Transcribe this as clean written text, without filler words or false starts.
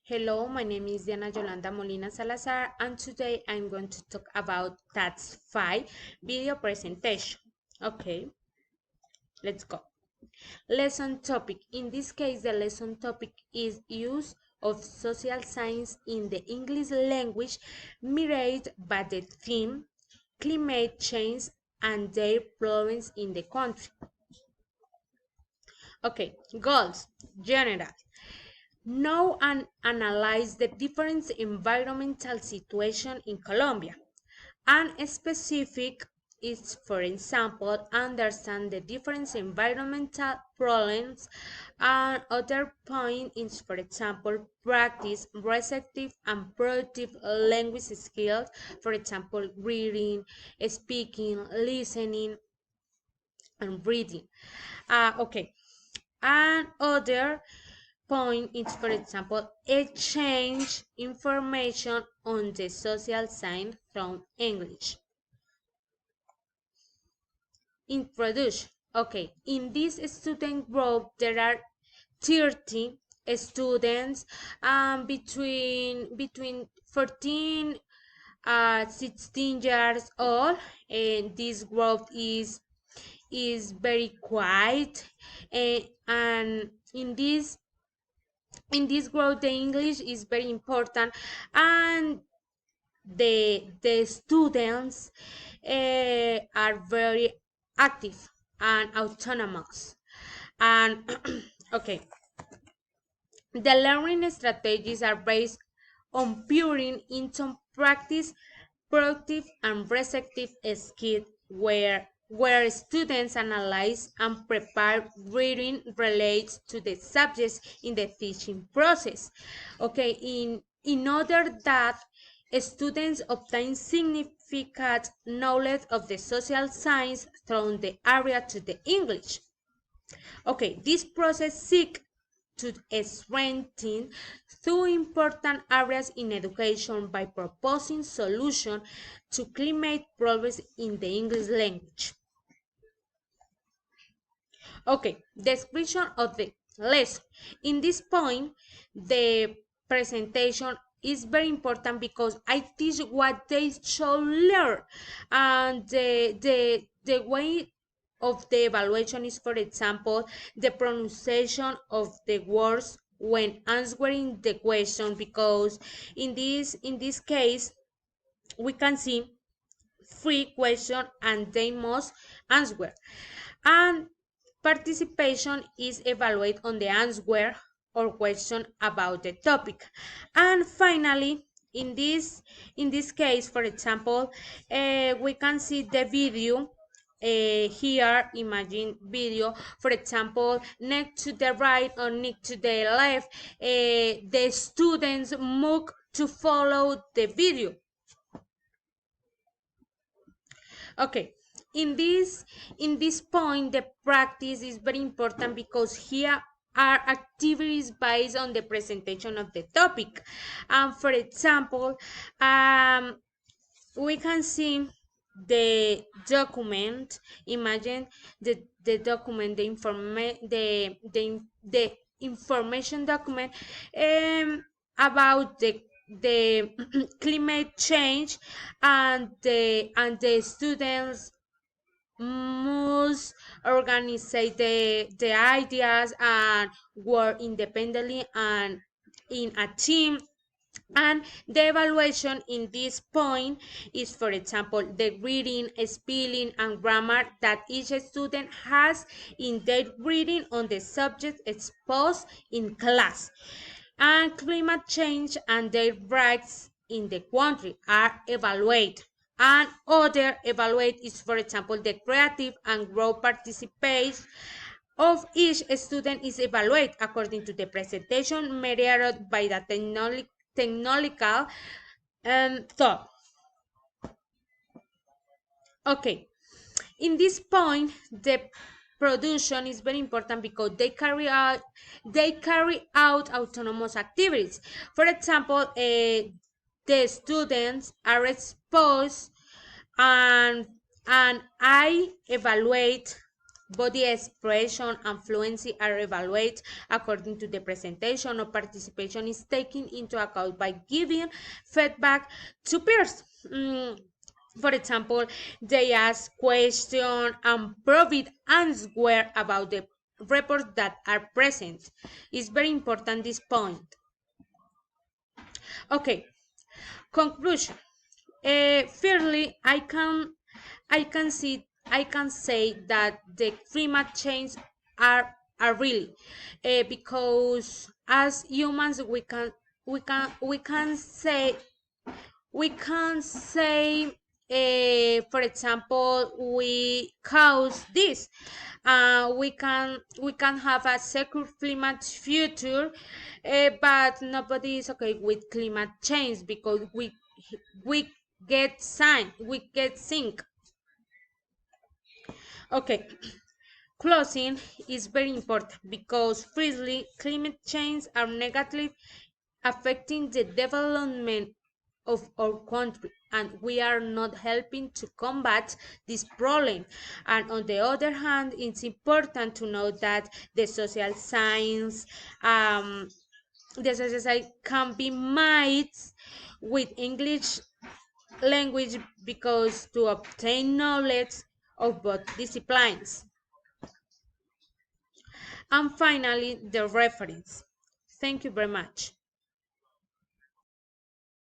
Hello, my name is Yolanda Molina Salazar, and today I'm going to talk about Task 5 video presentation. Okay, let's go. Lesson topic. In this case, the lesson topic is use of social science in the English language mirrored by the theme climate change and their problems in the country. Okay, goals. General. Know and analyze the different environmental situation in Colombia. And specific is, for example, understand the different environmental problems. And other point is, for example, practice receptive and productive language skills, for example, reading, speaking, listening, and reading. Okay, and other point is, for example, exchange information on the social science from English. Introduction. Okay, in this student group there are 30 students between 14 16 years old, and this group is very quiet, and in this growth the English is very important, and the students are very active and autonomous, and okay, the learning strategies are based on pouring into practice productive and receptive skills where students analyze and prepare reading relates to the subjects in the teaching process. Okay, in order that students obtain significant knowledge of the social science from the area to the English. Okay, this process seeks to strengthen two important areas in education by proposing solutions to climate problems in the English language. Okay, description of the lesson. In this point, the presentation is very important because I teach what they should learn, and the way of the evaluation is, for example, the pronunciation of the words when answering the question, because in this case we can see three questions and they must answer, and participation is evaluated on the answer or question about the topic. And finally, in this case, for example, we can see the video. Here, imagine video, for example, next to the right or next to the left, the students move to follow the video. Okay, in this point the practice is very important because here are activities based on the presentation of the topic. For example, we can see the document. Imagine the document, the information document about the climate change, and the students must organize the ideas and work independently and in a team. And the evaluation in this point is, for example, the reading, spelling, and grammar that each student has in their reading on the subject exposed in class. And climate change and their rights in the country are evaluated. And other evaluate is, for example, the creative and growth participation of each student is evaluated according to the presentation measured by the technological thought. Okay, in this point the production is very important because they carry out autonomous activities. For example, the students are exposed, and I evaluate Body expression and fluency are evaluated according to the presentation, or participation is taken into account by giving feedback to peers. For example, they ask questions and provide answers about the reports that are present. It's very important this point. Okay, conclusion. Fairly, I can say that the climate change are real, because as humans we can say, for example, we cause this. We can have a secure climate future, but nobody is okay with climate change because we we get sick. Okay, closing is very important because firstly, climate change are negatively affecting the development of our country, and we are not helping to combat this problem. And on the other hand, it's important to know that um, the social science can be made with English language because to obtain knowledge of both disciplines. And finally, the reference. Thank you very much.